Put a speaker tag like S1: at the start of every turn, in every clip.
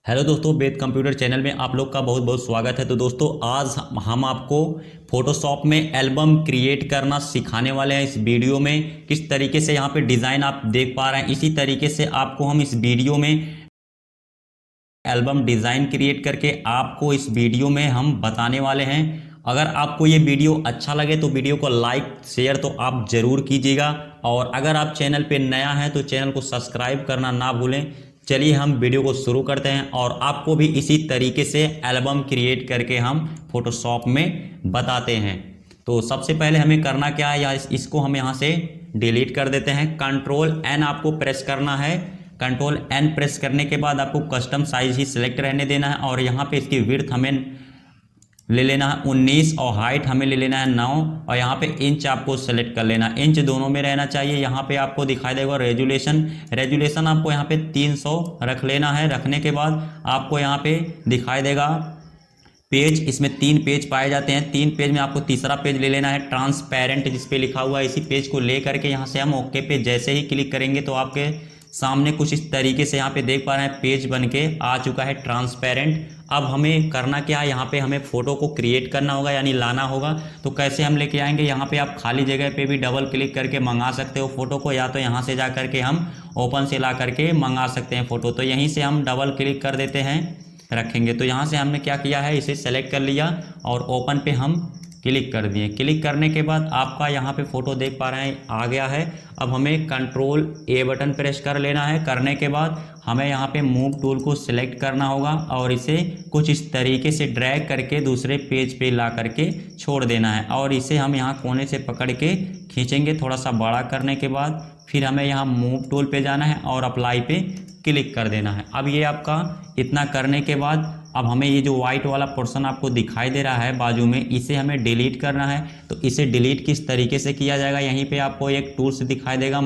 S1: Hello दोस्तों, वेद computer channel में आप लोग का बहुत बहुत स्वागत है। तो दोस्तों, आज हम आपको फोटोशॉप में एल्बम क्रिएट करना सिखाने वाले हैं। इस वीडियो में किस तरीके से यहाँ पे डिज़ाइन आप देख पा रहे हैं, इसी तरीके से आपको हम इस वीडियो में एल्बम डिज़ाइन क्रिएट करके आपको इस वीडियो में हम बताने वाले हैं। अगर आपको ये वीडियो अच्छा लगे तो वीडियो को लाइक शेयर तो आप ज़रूर कीजिएगा, और अगर आप चैनल पे नया हैं तो चैनल को सब्सक्राइब करना ना भूलें। चलिए हम वीडियो को शुरू करते हैं और आपको भी इसी तरीके से एल्बम क्रिएट करके हम फोटोशॉप में बताते हैं। तो सबसे पहले हमें करना क्या है, या इसको हम यहाँ से डिलीट कर देते हैं। कंट्रोल एन आपको प्रेस करना है। कंट्रोल एन प्रेस करने के बाद आपको कस्टम साइज ही सिलेक्ट रहने देना है, और यहाँ पे इसकी विड्थ हमें ले लेना है 19 और हाइट हमें ले लेना है 9, और यहाँ पे इंच आपको सेलेक्ट कर लेना है। इंच दोनों में रहना चाहिए। यहाँ पे आपको दिखाई देगा रेजुलेशन आपको यहाँ पे 300 रख लेना है। रखने के बाद आपको यहाँ पे दिखाई देगा पेज, इसमें 3 पेज पाए जाते हैं। 3 पेज में आपको तीसरा पेज ले लेना है ट्रांसपेरेंट, जिस पे लिखा हुआ है। इसी पेज को ले करके यहाँ से हम ओके पे जैसे ही क्लिक करेंगे तो आपके सामने कुछ इस तरीके से यहाँ पे देख पा रहे हैं पेज बन के आ चुका है ट्रांसपेरेंट। अब हमें करना क्या है, यहाँ पे हमें फ़ोटो को क्रिएट करना होगा, यानी लाना होगा। तो कैसे हम लेके आएंगे, यहाँ पे आप खाली जगह पे भी डबल क्लिक करके मंगा सकते हो फ़ोटो को, या तो यहाँ से जा करके हम ओपन से ला करके मंगा सकते हैं फ़ोटो। तो यहीं से हम डबल क्लिक कर देते हैं, रखेंगे। तो यहाँ से हमने क्या किया है, इसे सेलेक्ट कर लिया और ओपन पे हम क्लिक कर दिए। क्लिक करने के बाद आपका यहाँ पे फ़ोटो देख पा रहे हैं आ गया है। अब हमें कंट्रोल ए बटन प्रेस कर लेना है। करने के बाद हमें यहाँ पे मूव टूल को सिलेक्ट करना होगा और इसे कुछ इस तरीके से ड्रैग करके दूसरे पेज पे ला करके छोड़ देना है, और इसे हम यहाँ कोने से पकड़ के खींचेंगे। थोड़ा सा बड़ा करने के बाद फिर हमें यहाँ मूव टूल पे जाना है और अप्लाई पे क्लिक कर देना है। अब ये आपका इतना करने के बाद अब हमें ये जो वाइट वाला पोर्शन आपको दिखाई दे रहा है बाजू में, इसे हमें डिलीट करना है। तो इसे डिलीट किस तरीके से किया जाएगा, यहीं पे आपको एक टूल्स दिखाई देगा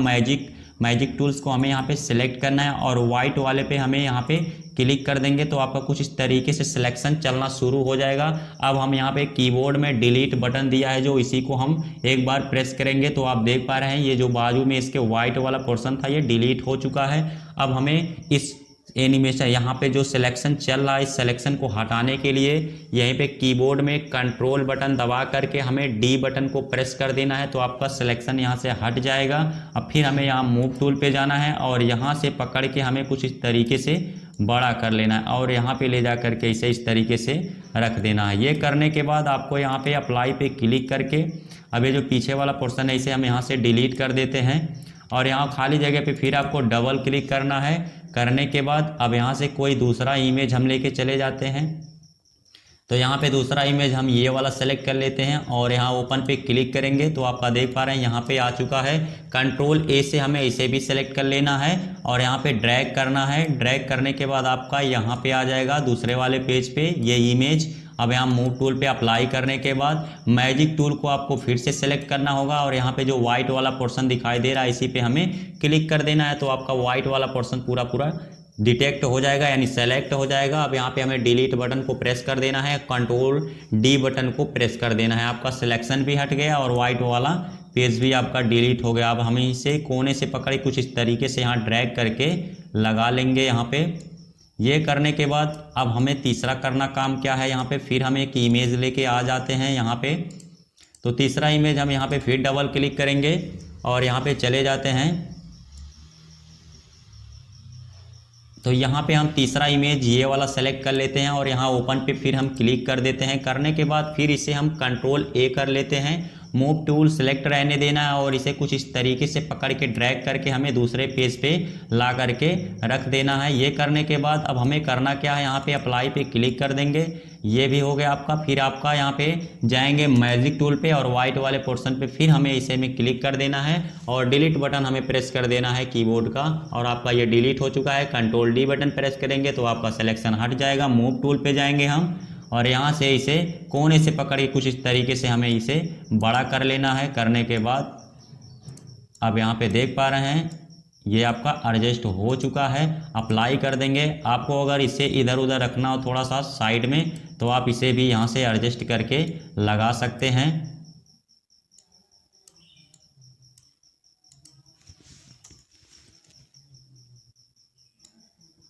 S1: मैजिक टूल्स को हमें यहाँ पे सिलेक्ट करना है, और वाइट वाले पे हमें यहाँ पे क्लिक कर देंगे तो आपका कुछ इस तरीके से सिलेक्शन चलना शुरू हो जाएगा। अब हम यहाँ पे कीबोर्ड में डिलीट बटन दिया है जो, इसी को हम एक बार प्रेस करेंगे तो आप देख पा रहे हैं ये जो बाजू में इसके वाइट वाला पोर्शन था ये डिलीट हो चुका है। अब हमें इस एनिमेशन यहाँ पे जो सिलेक्शन चल रहा है, इस सिलेक्शन को हटाने के लिए यहीं पे कीबोर्ड में कंट्रोल बटन दबा करके हमें डी बटन को प्रेस कर देना है, तो आपका सिलेक्शन यहाँ से हट जाएगा। अब फिर हमें यहाँ मूव टूल पे जाना है और यहाँ से पकड़ के हमें कुछ इस तरीके से बड़ा कर लेना है, और यहाँ पे ले जा करके इसे इस तरीके से रख देना है। ये करने के बाद आपको यहाँ पे अप्लाई पे क्लिक करके अब ये जो पीछे वाला पोर्शन है इसे हम यहाँ से डिलीट कर देते हैं, और यहाँ खाली जगह पे फिर आपको डबल क्लिक करना है। करने के बाद अब यहाँ से कोई दूसरा इमेज हम लेके चले जाते हैं। तो यहाँ पे दूसरा इमेज हम ये वाला सेलेक्ट कर लेते हैं और यहाँ ओपन पे क्लिक करेंगे तो आपका देख पा रहे हैं यहाँ पे आ चुका है। कंट्रोल ए से हमें इसे भी सेलेक्ट कर लेना है और यहाँ पे ड्रैग करना है। ड्रैग करने के बाद आपका यहाँ पे आ जाएगा दूसरे वाले पेज पे ये इमेज। अब यहाँ मूव टूल पे अप्लाई करने के बाद मैजिक टूल को आपको फिर से सेलेक्ट करना होगा, और यहाँ पे जो व्हाइट वाला पोर्शन दिखाई दे रहा है इसी पे हमें क्लिक कर देना है, तो आपका व्हाइट वाला पोर्शन पूरा पूरा डिटेक्ट हो जाएगा, यानी सेलेक्ट हो जाएगा। अब यहाँ पे हमें डिलीट बटन को प्रेस कर देना है, कंट्रोल डी बटन को प्रेस कर देना है। आपका सिलेक्शन भी हट गया और वाइट वाला पेज भी आपका डिलीट हो गया। अब हम इसे कोने से पकड़े कुछ इस तरीके से यहाँ ड्रैग करके लगा लेंगे यहाँ पे। ये करने के बाद अब हमें तीसरा करना काम क्या है, यहाँ पे फिर हम एक इमेज लेके आ जाते हैं यहाँ पे। तो तीसरा इमेज हम यहाँ पे फिर डबल क्लिक करेंगे और यहाँ पे चले जाते हैं। तो यहाँ पे हम तीसरा इमेज ये वाला सेलेक्ट कर लेते हैं और यहाँ ओपन पे फिर हम क्लिक कर देते हैं। करने के बाद फिर इसे हम कंट्रोल ए कर लेते हैं, मूव टूल सेलेक्ट रहने देना है और इसे कुछ इस तरीके से पकड़ के ड्रैग करके हमें दूसरे पेज पे ला करके रख देना है। ये करने के बाद अब हमें करना क्या है, यहाँ पे अप्लाई पे क्लिक कर देंगे। ये भी हो गया आपका। फिर आपका यहाँ पे जाएंगे मैजिक टूल पे और वाइट वाले पोर्शन पे फिर हमें इसे में क्लिक कर देना है और डिलीट बटन हमें प्रेस कर देना है कीबोर्ड का, और आपका ये डिलीट हो चुका है। कंट्रोल डी बटन प्रेस करेंगे तो आपका सिलेक्शन हट जाएगा। मूव टूल पे जाएंगे हम और यहाँ से इसे कोने से पकड़ के कुछ इस तरीके से हमें इसे बड़ा कर लेना है। करने के बाद अब यहाँ पे देख पा रहे हैं ये आपका एडजस्ट हो चुका है। अप्लाई कर देंगे। आपको अगर इसे इधर उधर रखना हो थोड़ा सा साइड में तो आप इसे भी यहाँ से एडजस्ट करके लगा सकते हैं।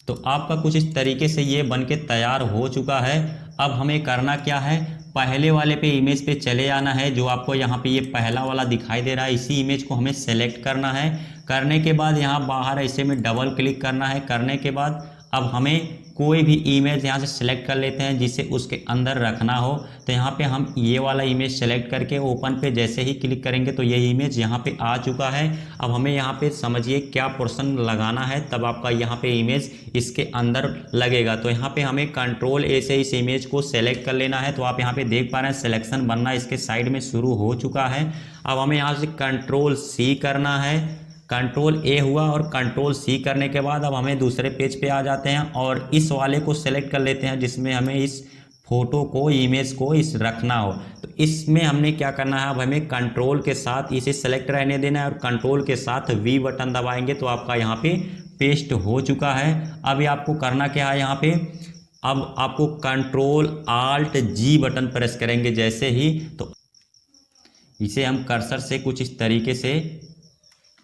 S1: तो आपका कुछ इस तरीके से ये बन के तैयार हो चुका है। अब हमें करना क्या है, पहले वाले पे इमेज पे चले आना है, जो आपको यहाँ पे ये पहला वाला दिखाई दे रहा है, इसी इमेज को हमें सेलेक्ट करना है। करने के बाद यहाँ बाहर ऐसे में डबल क्लिक करना है। करने के बाद अब हमें कोई भी इमेज यहाँ से सिलेक्ट कर लेते हैं जिसे उसके अंदर रखना हो। तो यहाँ पे हम ये वाला इमेज सेलेक्ट करके ओपन पे जैसे ही क्लिक करेंगे तो ये इमेज यहाँ पे आ चुका है। अब हमें यहाँ पे समझिए क्या पोर्शन लगाना है, तब आपका यहाँ पे इमेज इसके अंदर लगेगा। तो यहाँ पे हमें कंट्रोल ए से इस इमेज को सेलेक्ट कर लेना है। तो आप यहाँ पे देख पा रहे हैं सिलेक्शन बनना इसके साइड में शुरू हो चुका है। अब हमें यहाँ से कंट्रोल सी करना है। कंट्रोल ए हुआ और कंट्रोल सी करने के बाद अब हमें दूसरे पेज पे आ जाते हैं और इस वाले को सेलेक्ट कर लेते हैं जिसमें हमें इस फोटो को, इमेज को इस रखना हो। तो इसमें हमने क्या करना है, अब हमें कंट्रोल के साथ इसे सेलेक्ट रहने देना है और कंट्रोल के साथ वी बटन दबाएंगे तो आपका यहाँ पे पेस्ट हो चुका है। अभी आपको करना क्या है, यहाँ पे अब आपको कंट्रोल आल्ट जी बटन प्रेस करेंगे जैसे ही, तो इसे हम कर्सर से कुछ इस तरीके से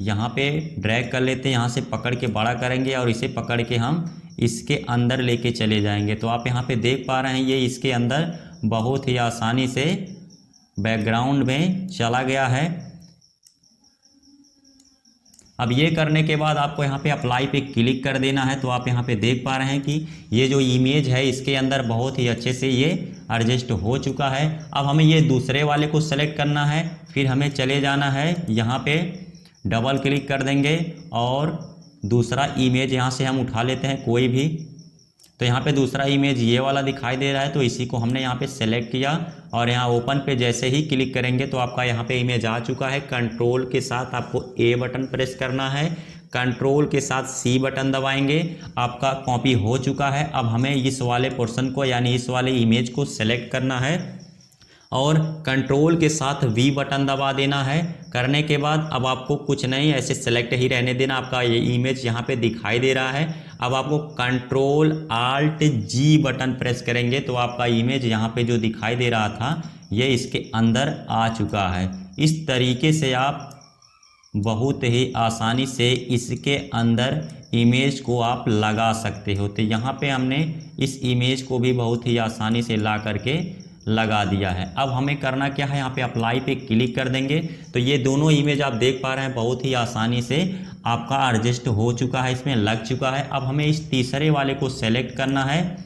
S1: यहाँ पे ड्रैग कर लेते हैं, यहाँ से पकड़ के बड़ा करेंगे और इसे पकड़ के हम इसके अंदर लेके चले जाएंगे। तो आप यहाँ पे देख पा रहे हैं ये इसके अंदर बहुत ही आसानी से बैकग्राउंड में चला गया है। अब ये करने के बाद आपको यहाँ पे अप्लाई पे क्लिक कर देना है। तो आप यहाँ पे देख पा रहे हैं कि ये जो इमेज है इसके अंदर बहुत ही अच्छे से ये एडजस्ट हो चुका है। अब हमें ये दूसरे वाले को सेलेक्ट करना है, फिर हमें चले जाना है, यहाँ पे डबल क्लिक कर देंगे और दूसरा इमेज यहाँ से हम उठा लेते हैं कोई भी। तो यहाँ पे दूसरा इमेज ये वाला दिखाई दे रहा है, तो इसी को हमने यहाँ पे सेलेक्ट किया और यहाँ ओपन पे जैसे ही क्लिक करेंगे तो आपका यहाँ पे इमेज आ चुका है। कंट्रोल के साथ आपको ए बटन प्रेस करना है, कंट्रोल के साथ सी बटन दबाएंगे, आपका कॉपी हो चुका है। अब हमें इस वाले पोर्शन को यानी इस वाले इमेज को सेलेक्ट करना है और कंट्रोल के साथ वी बटन दबा देना है। करने के बाद अब आपको कुछ नहीं, ऐसे सेलेक्ट ही रहने देना। आपका ये इमेज यहाँ पे दिखाई दे रहा है। अब आपको कंट्रोल आल्ट जी बटन प्रेस करेंगे तो आपका इमेज यहाँ पे जो दिखाई दे रहा था ये इसके अंदर आ चुका है। इस तरीके से आप बहुत ही आसानी से इसके अंदर इमेज को आप लगा सकते हो। तो यहाँ पे हमने इस इमेज को भी बहुत ही आसानी से ला करके लगा दिया है। अब हमें करना क्या है, यहाँ पे अप्लाई पे क्लिक कर देंगे तो ये दोनों इमेज आप देख पा रहे हैं बहुत ही आसानी से आपका एडजस्ट हो चुका है, इसमें लग चुका है। अब हमें इस तीसरे वाले को सेलेक्ट करना है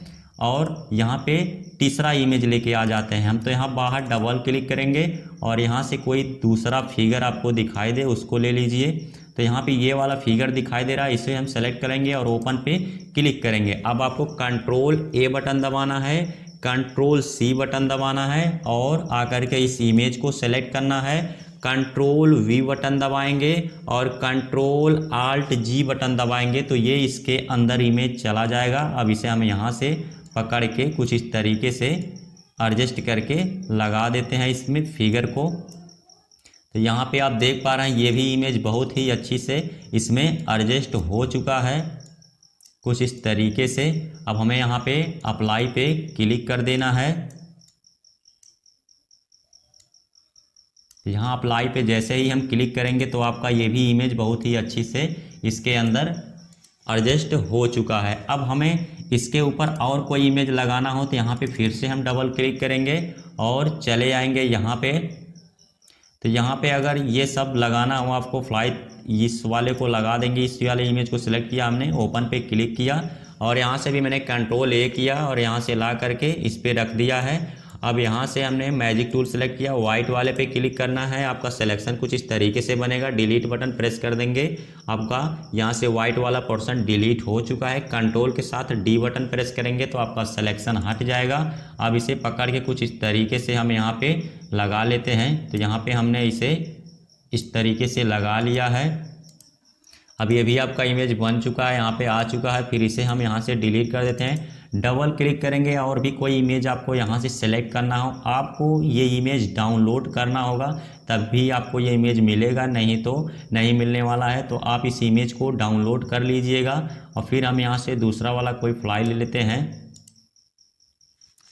S1: और यहाँ पे तीसरा इमेज लेके आ जाते हैं हम। तो यहाँ बाहर डबल क्लिक करेंगे और यहाँ से कोई दूसरा फिगर आपको दिखाई दे उसको ले लीजिए। तो यहाँ पे ये वाला फिगर दिखाई दे रहा है, इसे हम सेलेक्ट करेंगे और ओपन पे क्लिक करेंगे। अब आपको कंट्रोल ए बटन दबाना है, कंट्रोल सी बटन दबाना है और आकर के इस इमेज को सेलेक्ट करना है। कंट्रोल वी बटन दबाएंगे और कंट्रोल आल्ट जी बटन दबाएंगे तो ये इसके अंदर इमेज चला जाएगा। अब इसे हम यहाँ से पकड़ के कुछ इस तरीके से एडजस्ट करके लगा देते हैं इसमें फिगर को। तो यहाँ पे आप देख पा रहे हैं ये भी इमेज बहुत ही अच्छी से इसमें एडजस्ट हो चुका है कुछ इस तरीके से। अब हमें यहाँ पे अप्लाई पे क्लिक कर देना है। यहाँ अप्लाई पे जैसे ही हम क्लिक करेंगे तो आपका ये भी इमेज बहुत ही अच्छी से इसके अंदर एडजस्ट हो चुका है। अब हमें इसके ऊपर और कोई इमेज लगाना हो तो यहाँ पे फिर से हम डबल क्लिक करेंगे और चले आएंगे यहाँ पे। तो यहाँ पे अगर ये सब लगाना हो आपको फ्लाइट इस वाले को लगा देंगे। इस वाले इमेज को सिलेक्ट किया हमने, ओपन पे क्लिक किया और यहाँ से भी मैंने कंट्रोल ए किया और यहाँ से ला करके इस पे रख दिया है। अब यहाँ से हमने मैजिक टूल सेलेक्ट किया, वाइट वाले पे क्लिक करना है। आपका सिलेक्शन कुछ इस तरीके से बनेगा, डिलीट बटन प्रेस कर देंगे, आपका यहाँ से वाइट वाला पोर्शन डिलीट हो चुका है। कंट्रोल के साथ डी बटन प्रेस करेंगे तो आपका सिलेक्शन हट जाएगा। अब इसे पकड़ के कुछ इस तरीके से हम यहाँ पे लगा लेते हैं। तो यहाँ पे हमने इसे इस तरीके से लगा लिया है। अब ये भी आपका इमेज बन चुका है, यहाँ पे आ चुका है। फिर इसे हम यहाँ से डिलीट कर देते हैं, डबल क्लिक करेंगे और भी कोई इमेज आपको यहाँ से सेलेक्ट करना हो, आपको ये इमेज डाउनलोड करना होगा तब भी आपको ये इमेज मिलेगा, नहीं तो नहीं मिलने वाला है। तो आप इस इमेज को डाउनलोड कर लीजिएगा और फिर हम यहाँ से दूसरा वाला कोई फाइल ले लेते हैं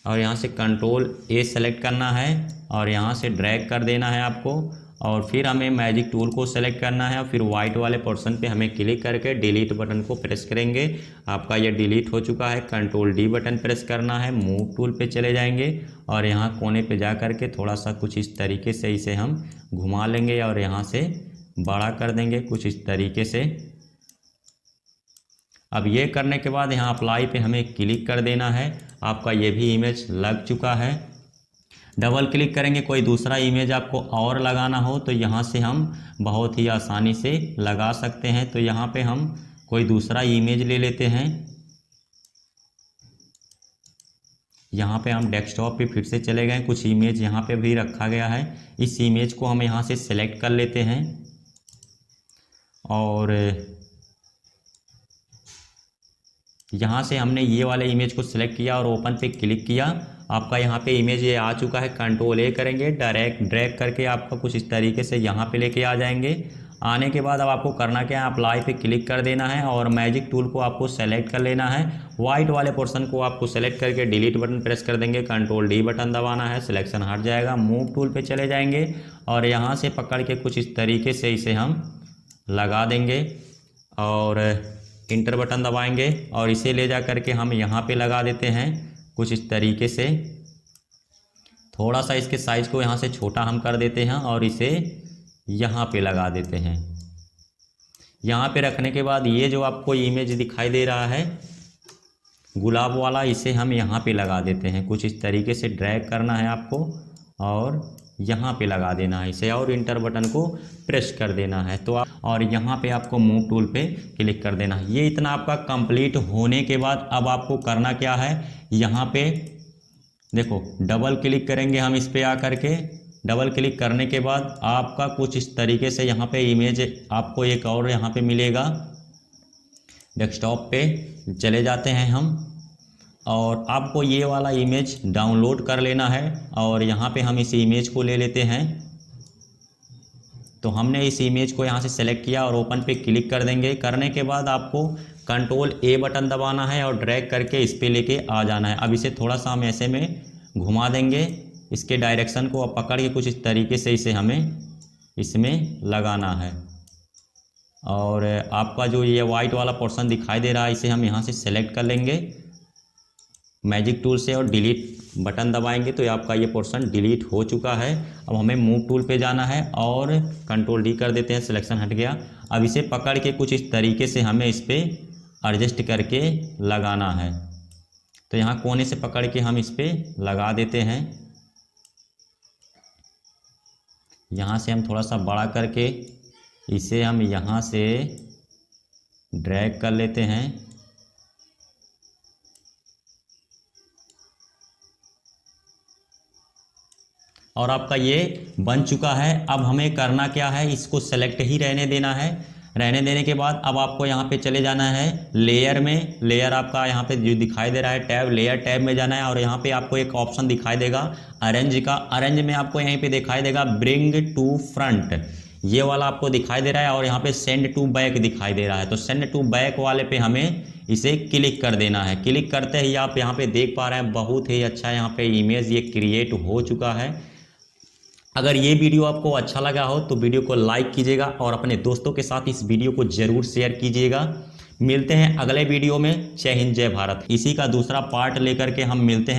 S1: और यहाँ से कंट्रोल ए सेलेक्ट करना है और यहाँ से ड्रैग कर देना है आपको और फिर हमें मैजिक टूल को सेलेक्ट करना है और फिर वाइट वाले पोर्शन पे हमें क्लिक करके डिलीट बटन को प्रेस करेंगे। आपका ये डिलीट हो चुका है। कंट्रोल डी बटन प्रेस करना है, मूव टूल पे चले जाएंगे और यहाँ कोने पे जा कर के थोड़ा सा कुछ इस तरीके से इसे हम घुमा लेंगे और यहाँ से बड़ा कर देंगे कुछ इस तरीके से। अब ये करने के बाद यहाँ अप्लाई पे हमें क्लिक कर देना है। आपका ये भी इमेज लग चुका है। डबल क्लिक करेंगे, कोई दूसरा इमेज आपको और लगाना हो तो यहाँ से हम बहुत ही आसानी से लगा सकते हैं। तो यहाँ पे हम कोई दूसरा इमेज ले लेते हैं। यहाँ पे हम डेस्कटॉप पे फिर से चले गए, कुछ इमेज यहाँ पे भी रखा गया है। इस इमेज को हम यहाँ से सेलेक्ट कर लेते हैं और यहाँ से हमने ये वाले इमेज को सिलेक्ट किया और ओपन पे क्लिक किया। आपका यहाँ पे इमेज ये आ चुका है। कंट्रोल ए करेंगे, डायरेक्ट ड्रैग करके आपका कुछ इस तरीके से यहाँ पे लेके आ जाएंगे। आने के बाद अब आपको करना क्या है, अप्लाई पे क्लिक कर देना है और मैजिक टूल को आपको सेलेक्ट कर लेना है। वाइट वाले पोर्शन को आपको सेलेक्ट करके डिलीट बटन प्रेस कर देंगे, कंट्रोल डी बटन दबाना है, सिलेक्शन हट जाएगा। मूव टूल पे चले जाएंगे और यहाँ से पकड़ के कुछ इस तरीके से इसे हम लगा देंगे और इंटर बटन दबाएंगे और इसे ले जा करके हम यहाँ पे लगा देते हैं कुछ इस तरीके से। थोड़ा सा इसके साइज़ को यहाँ से छोटा हम कर देते हैं और इसे यहाँ पे लगा देते हैं। यहाँ पे रखने के बाद ये जो आपको इमेज दिखाई दे रहा है गुलाब वाला, इसे हम यहाँ पे लगा देते हैं। कुछ इस तरीके से ड्रैग करना है आपको और यहाँ पे लगा देना है इसे और इंटर बटन को प्रेस कर देना है। तो आप और यहाँ पे आपको मूव टूल पे क्लिक कर देना है। ये इतना आपका कंप्लीट होने के बाद अब आपको करना क्या है, यहाँ पे देखो डबल क्लिक करेंगे हम इस पे आ करके। डबल क्लिक करने के बाद आपका कुछ इस तरीके से यहाँ पे इमेज आपको एक और यहाँ पे मिलेगा। डेस्कटॉप पे चले जाते हैं हम और आपको ये वाला इमेज डाउनलोड कर लेना है और यहाँ पे हम इस इमेज को ले लेते हैं। तो हमने इस इमेज को यहाँ से सेलेक्ट किया और ओपन पे क्लिक कर देंगे। करने के बाद आपको कंट्रोल ए बटन दबाना है और ड्रैग करके इस पे लेके आ जाना है। अब इसे थोड़ा सा हम ऐसे में घुमा देंगे, इसके डायरेक्शन को पकड़ के कुछ इस तरीके से इसे हमें इसमें लगाना है। और आपका जो ये वाइट वाला पोर्शन दिखाई दे रहा है इसे हम यहाँ से सेलेक्ट कर लेंगे मैजिक टूल से और डिलीट बटन दबाएंगे तो आपका ये पोर्शन डिलीट हो चुका है। अब हमें मूव टूल पे जाना है और कंट्रोल डी कर देते हैं, सिलेक्शन हट गया। अब इसे पकड़ के कुछ इस तरीके से हमें इस पे एडजस्ट करके लगाना है। तो यहाँ कोने से पकड़ के हम इस पे लगा देते हैं। यहाँ से हम थोड़ा सा बड़ा करके इसे हम यहाँ से ड्रैग कर लेते हैं और आपका ये बन चुका है। अब हमें करना क्या है, इसको सेलेक्ट ही रहने देना है। रहने देने के बाद अब आपको यहाँ पे चले जाना है लेयर में। लेयर आपका यहाँ पे जो दिखाई दे रहा है टैब, लेयर टैब में जाना है और यहाँ पे आपको एक ऑप्शन दिखाई देगा अरेंज का। अरेंज में आपको यहीं पे दिखाई देगा ब्रिंग टू फ्रंट, ये वाला आपको दिखाई दे रहा है और यहाँ पे सेंड टू बैक दिखाई दे रहा है। तो सेंड टू बैक वाले पे हमें इसे क्लिक कर देना है। क्लिक करते ही आप यहाँ पे देख पा रहे हैं बहुत ही अच्छा यहाँ पे इमेज ये क्रिएट हो चुका है। अगर ये वीडियो आपको अच्छा लगा हो तो वीडियो को लाइक कीजिएगा और अपने दोस्तों के साथ इस वीडियो को जरूर शेयर कीजिएगा। मिलते हैं अगले वीडियो में। जय हिंद, जय भारत। इसी का दूसरा पार्ट लेकर के हम मिलते हैं।